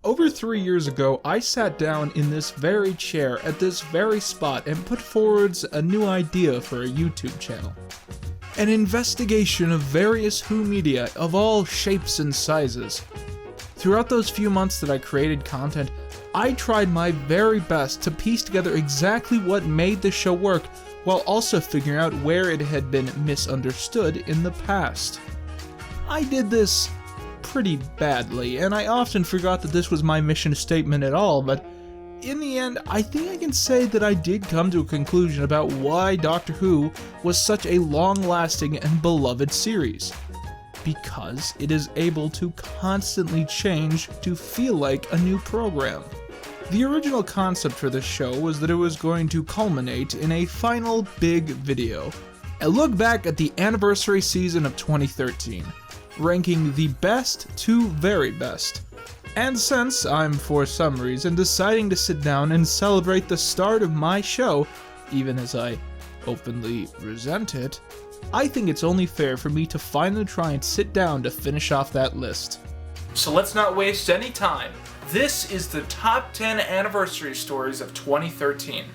Over 3 years ago, I sat down in this very chair at this very spot and put forwards a new idea for a YouTube channel. An investigation of various Who media of all shapes and sizes. Throughout those few months that I created content, I tried my very best to piece together exactly what made the show work, while also figuring out where it had been misunderstood in the past. I did this pretty badly, and I often forgot that this was my mission statement at all, but in the end, I think I can say that I did come to a conclusion about why Doctor Who was such a long-lasting and beloved series. Because it is able to constantly change to feel like a new program. The original concept for this show was that it was going to culminate in a final big video. A look back at the anniversary season of 2013, ranking the best to very best. And since I'm, for some reason, deciding to sit down and celebrate the start of my show, even as I openly resent it, I think it's only fair for me to finally try and sit down to finish off that list. So let's not waste any time. This is the top 10 anniversary stories of 2013.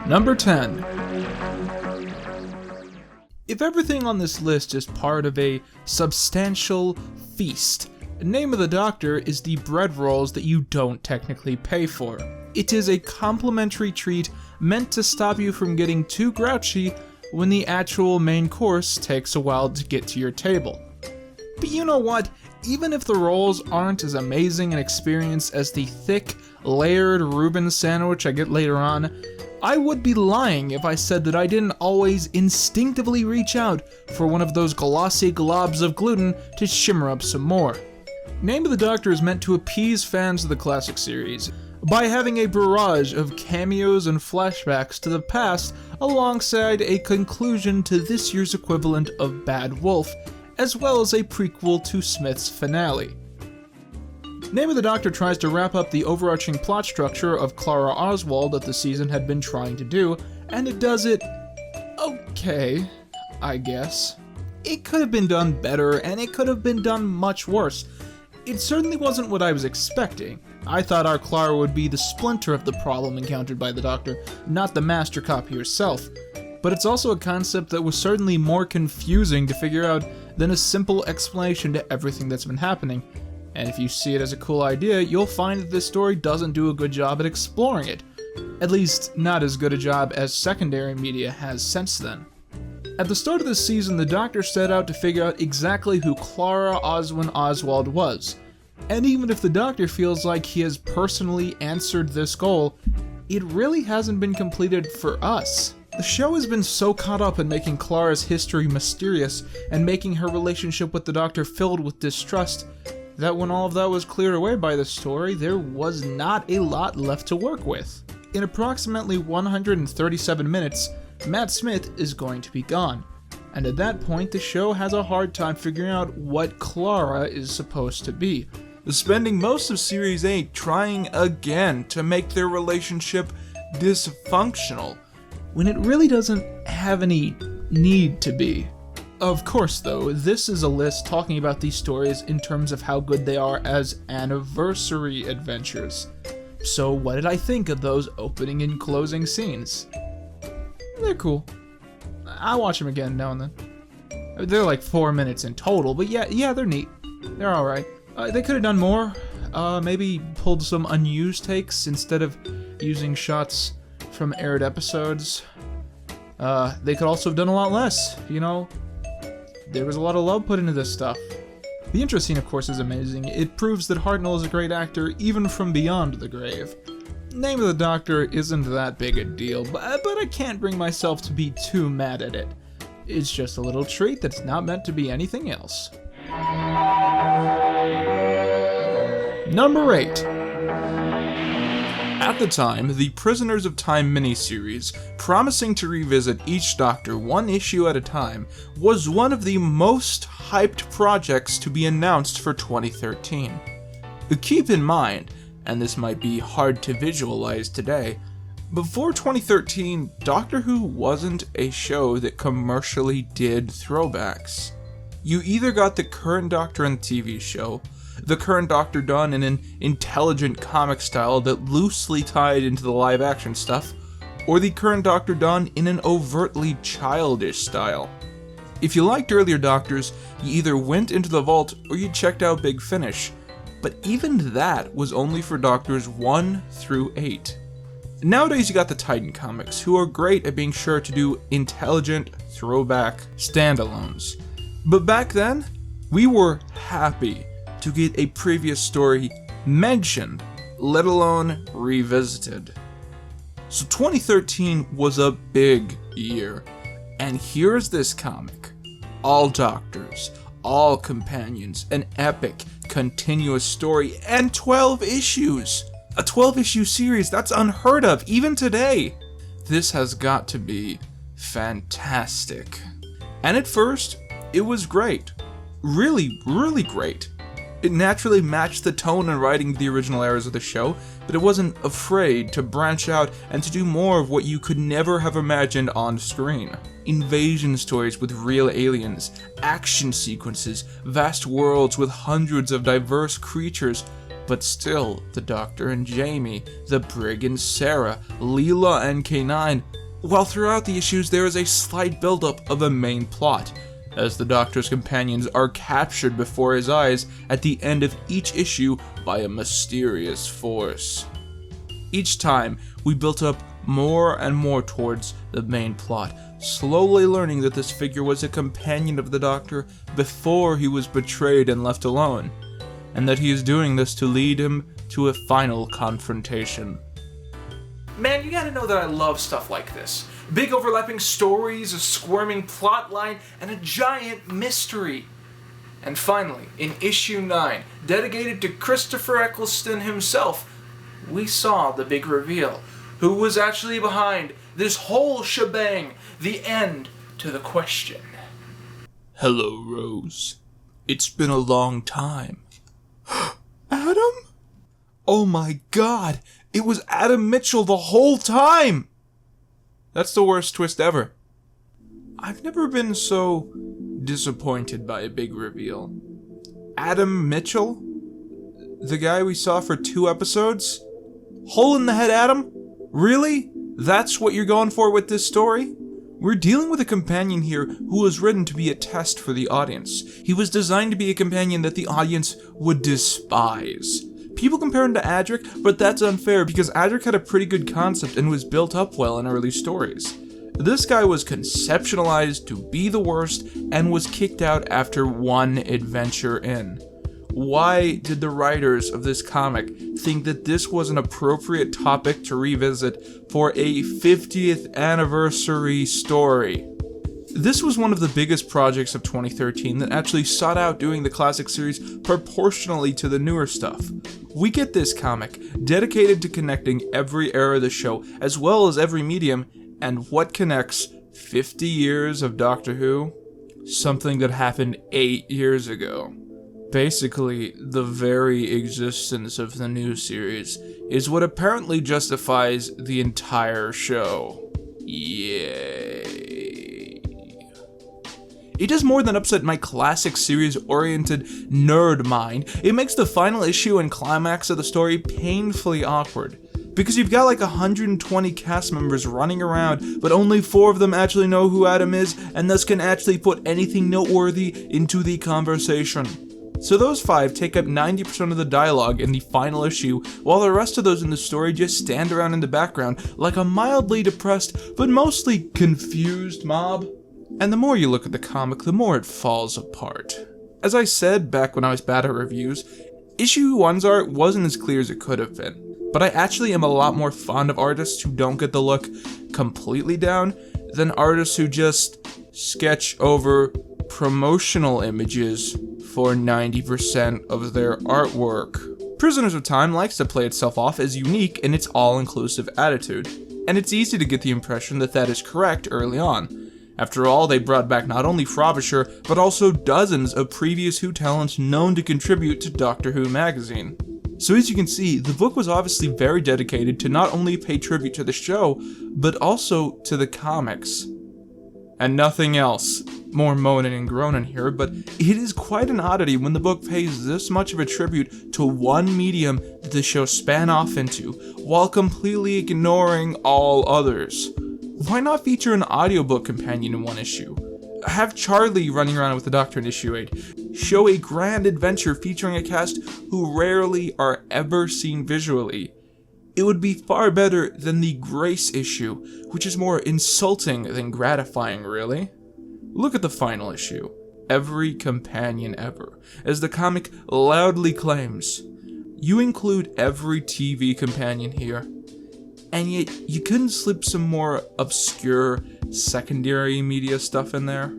Number 10. If everything on this list is part of a substantial feast, Name of the Doctor is the bread rolls that you don't technically pay for. It is a complimentary treat meant to stop you from getting too grouchy when the actual main course takes a while to get to your table. But you know what? Even if the rolls aren't as amazing an experience as the thick, layered Reuben sandwich I get later on, I would be lying if I said that I didn't always instinctively reach out for one of those glossy globs of gluten to shimmer up some more. Name of the Doctor is meant to appease fans of the classic series by having a barrage of cameos and flashbacks to the past alongside a conclusion to this year's equivalent of Bad Wolf, as well as a prequel to Smith's finale. Name of the Doctor tries to wrap up the overarching plot structure of Clara Oswald that the season had been trying to do, and it does it okay, I guess. It could have been done better, and it could have been done much worse. It certainly wasn't what I was expecting. I thought our Clara would be the splinter of the problem encountered by the Doctor, not the master copy herself. But it's also a concept that was certainly more confusing to figure out than a simple explanation to everything that's been happening. And if you see it as a cool idea, you'll find that this story doesn't do a good job at exploring it. At least, not as good a job as secondary media has since then. At the start of this season, the Doctor set out to figure out exactly who Clara Oswin Oswald was. And even if the Doctor feels like he has personally answered this goal, it really hasn't been completed for us. The show has been so caught up in making Clara's history mysterious and making her relationship with the Doctor filled with distrust that when all of that was cleared away by the story, there was not a lot left to work with. In approximately 137 minutes, Matt Smith is going to be gone, and at that point the show has a hard time figuring out what Clara is supposed to be, spending most of Series 8 trying again to make their relationship dysfunctional, when it really doesn't have any need to be. Of course though, this is a list talking about these stories in terms of how good they are as anniversary adventures. So what did I think of those opening and closing scenes? They're cool. I'll watch them again now and then. They're like 4 minutes in total, but yeah, they're neat. They're alright. They could have done more. Maybe pulled some unused takes instead of using shots from aired episodes. They could also have done a lot less, you know? There was a lot of love put into this stuff. The intro scene, of course, is amazing. It proves that Hartnell is a great actor, even from beyond the grave. Name of the Doctor isn't that big a deal, but I can't bring myself to be too mad at it. It's just a little treat that's not meant to be anything else. Number 8. At the time, the Prisoners of Time miniseries, promising to revisit each Doctor one issue at a time, was one of the most hyped projects to be announced for 2013. Keep in mind, and this might be hard to visualize today, before 2013, Doctor Who wasn't a show that commercially did throwbacks. You either got the current Doctor in the TV show, the current Doctor done in an intelligent comic style that loosely tied into the live action stuff, or the current Doctor done in an overtly childish style. If you liked earlier Doctors, you either went into the vault or you checked out Big Finish, but even that was only for Doctors 1 through 8. Nowadays you got the Titan comics, who are great at being sure to do intelligent, throwback standalones. But back then, we were happy to get a previous story mentioned, let alone revisited. So 2013 was a big year, and here's this comic. All Doctors, all companions, an epic, continuous story, and 12 issues! A 12-issue series, that's unheard of, even today! This has got to be fantastic. And at first, it was great. Really, really great. It naturally matched the tone and writing of the original eras of the show, but it wasn't afraid to branch out and to do more of what you could never have imagined on screen. Invasion stories with real aliens, action sequences, vast worlds with hundreds of diverse creatures, but still the Doctor and Jamie, the Brig and Sarah, Leela and K9, while throughout the issues there is a slight buildup of a main plot, as the Doctor's companions are captured before his eyes at the end of each issue by a mysterious force. Each time, we built up more and more towards the main plot, slowly learning that this figure was a companion of the Doctor before he was betrayed and left alone, and that he is doing this to lead him to a final confrontation. Man, you gotta know that I love stuff like this. Big overlapping stories, a squirming plot line, and a giant mystery. And finally, in issue 9, dedicated to Christopher Eccleston himself, we saw the big reveal. Who was actually behind this whole shebang? The end to the question. Hello, Rose. It's been a long time. Adam? Oh my god, it was Adam Mitchell the whole time! That's the worst twist ever. I've never been so disappointed by a big reveal. Adam Mitchell? The guy we saw for 2 episodes? Hole in the head Adam? Really? That's what you're going for with this story? We're dealing with a companion here who was written to be a test for the audience. He was designed to be a companion that the audience would despise. People compare him to Adric, but that's unfair because Adric had a pretty good concept and was built up well in early stories. This guy was conceptualized to be the worst and was kicked out after 1 adventure in. Why did the writers of this comic think that this was an appropriate topic to revisit for a 50th anniversary story? This was one of the biggest projects of 2013 that actually sought out doing the classic series proportionally to the newer stuff. We get this comic dedicated to connecting every era of the show as well as every medium, and what connects 50 years of Doctor Who? Something that happened 8 years ago. Basically, the very existence of the new series is what apparently justifies the entire show. Yay. It does more than upset my classic series-oriented nerd mind. It makes the final issue and climax of the story painfully awkward. Because you've got like 120 cast members running around, but only 4 of them actually know who Adam is, and thus can actually put anything noteworthy into the conversation. So those 5 take up 90% of the dialogue in the final issue, while the rest of those in the story just stand around in the background like a mildly depressed, but mostly confused mob. And the more you look at the comic, the more it falls apart. As I said back when I was bad at reviews, issue 1's art wasn't as clear as it could have been. But I actually am a lot more fond of artists who don't get the look completely down than artists who just sketch over promotional images for 90% of their artwork. Prisoners of Time likes to play itself off as unique in its all-inclusive attitude, and it's easy to get the impression that that is correct early on. After all, they brought back not only Frobisher, but also dozens of previous Who talents known to contribute to Doctor Who magazine. So as you can see, the book was obviously very dedicated to not only pay tribute to the show, but also to the comics. And nothing else. more moaning and groaning here, but it is quite an oddity when the book pays this much of a tribute to one medium that the show span off into, while completely ignoring all others. Why not feature an audiobook companion in one issue? Have Charlie running around with the Doctor in issue 8. Show a grand adventure featuring a cast who rarely are ever seen visually. It would be far better than the Grace issue, which is more insulting than gratifying, really. Look at the final issue. Every companion ever, as the comic loudly claims. You include every TV companion here, and yet you couldn't slip some more obscure secondary media stuff in there?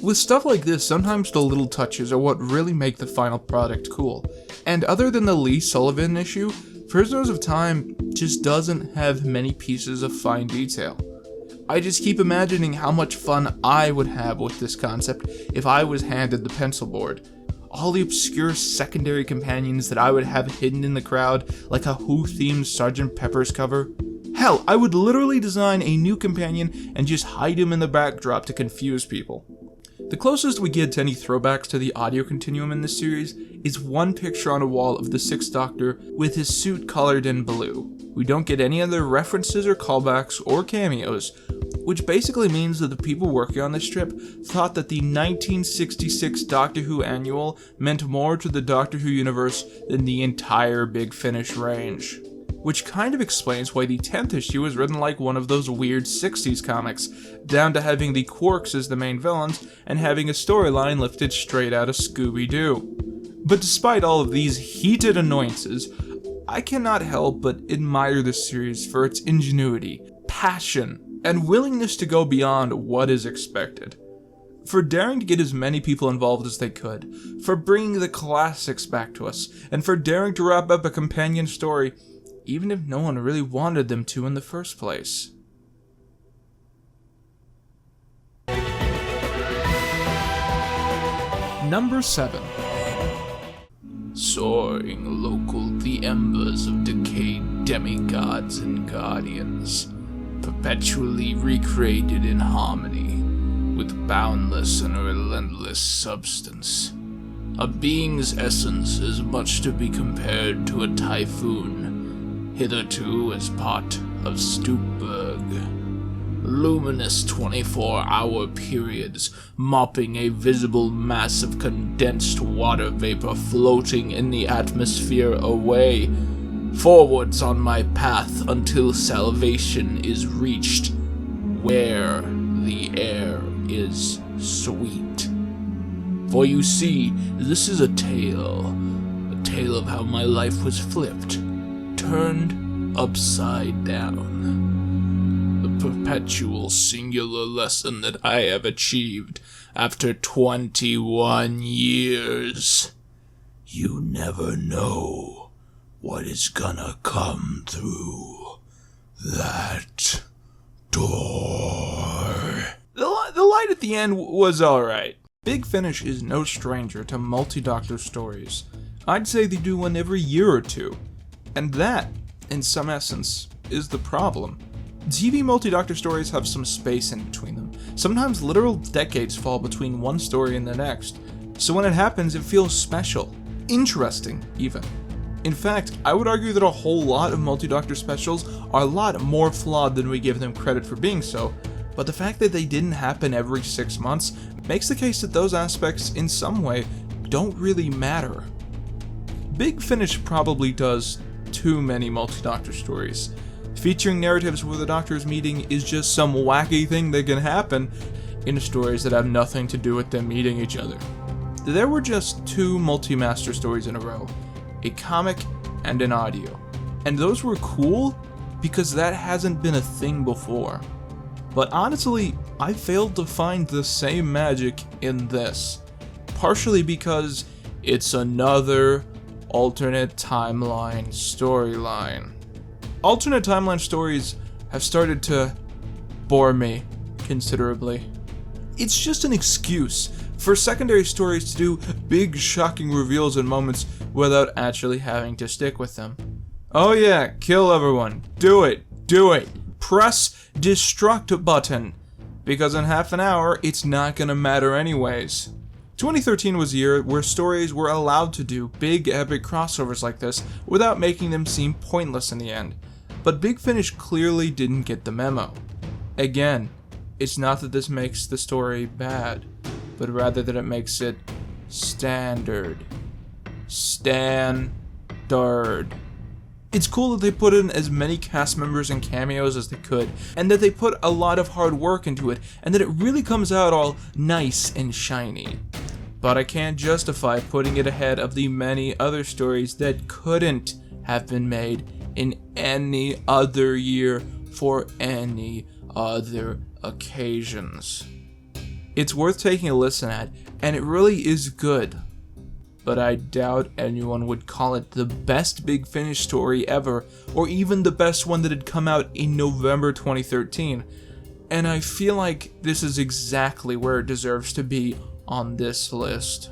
With stuff like this, sometimes the little touches are what really make the final product cool. And other than the Lee Sullivan issue, Prisoners of Time just doesn't have many pieces of fine detail. I just keep imagining how much fun I would have with this concept if I was handed the pencil board. All the obscure secondary companions that I would have hidden in the crowd, like a Who-themed Sgt. Pepper's cover. Hell, I would literally design a new companion and just hide him in the backdrop to confuse people. The closest we get to any throwbacks to the audio continuum in this series is one picture on a wall of the Sixth Doctor with his suit colored in blue. We don't get any other references or callbacks or cameos, which basically means that the people working on this strip thought that the 1966 Doctor Who annual meant more to the Doctor Who universe than the entire Big Finish range. Which kind of explains why the 10th issue is written like one of those weird 60s comics, down to having the Quarks as the main villains and having a storyline lifted straight out of Scooby-Doo. But despite all of these heated annoyances, I cannot help but admire this series for its ingenuity, passion, and willingness to go beyond what is expected. For daring to get as many people involved as they could, for bringing the classics back to us, and for daring to wrap up a companion story even if no one really wanted them to in the first place. Number 7. Soaring Local, the embers of decayed demigods and guardians, perpetually recreated in harmony with boundless and relentless substance. A being's essence is much to be compared to a typhoon, hitherto as part of Stoopberg. Luminous 24-hour periods, mopping a visible mass of condensed water vapor floating in the atmosphere away, forwards on my path until salvation is reached, where the air is sweet. For you see, this is a tale of how my life was flipped, turned upside down. The perpetual singular lesson that I have achieved after 21 years. You never know what is gonna come through that door. The light at the end was alright. Big Finish is no stranger to multi-Doctor stories. I'd say they do one every year or two. And that, in some essence, is the problem. TV multi-Doctor stories have some space in between them. Sometimes literal decades fall between one story and the next. So when it happens, it feels special. Interesting, even. In fact, I would argue that a whole lot of multi-Doctor specials are a lot more flawed than we give them credit for being so, but the fact that they didn't happen every 6 months makes the case that those aspects, in some way, don't really matter. Big Finish probably does too many multi-Doctor stories. Featuring narratives where the Doctor's meeting is just some wacky thing that can happen in stories that have nothing to do with them meeting each other. There were just 2 multi-master stories in a row, a comic and an audio. And those were cool because that hasn't been a thing before. But honestly, I failed to find the same magic in this. Partially because it's another alternate timeline storyline. Alternate timeline stories have started to bore me considerably. It's just an excuse for secondary stories to do big shocking reveals and moments without actually having to stick with them. Oh yeah, kill everyone. Do it. Press destruct button. because in half an hour, it's not gonna matter anyways. 2013 was a year where stories were allowed to do big epic crossovers like this without making them seem pointless in the end. But Big Finish clearly didn't get the memo. Again, it's not that this makes the story bad, but rather that it makes it standard. Standard. It's cool that they put in as many cast members and cameos as they could, and that they put a lot of hard work into it, and that it really comes out all nice and shiny. But I can't justify putting it ahead of the many other stories that couldn't have been made in any other year for any other occasions. It's worth taking a listen at, and it really is good. But I doubt anyone would call it the best Big Finish story ever, or even the best one that had come out in November 2013. And I feel like this is exactly where it deserves to be on this list.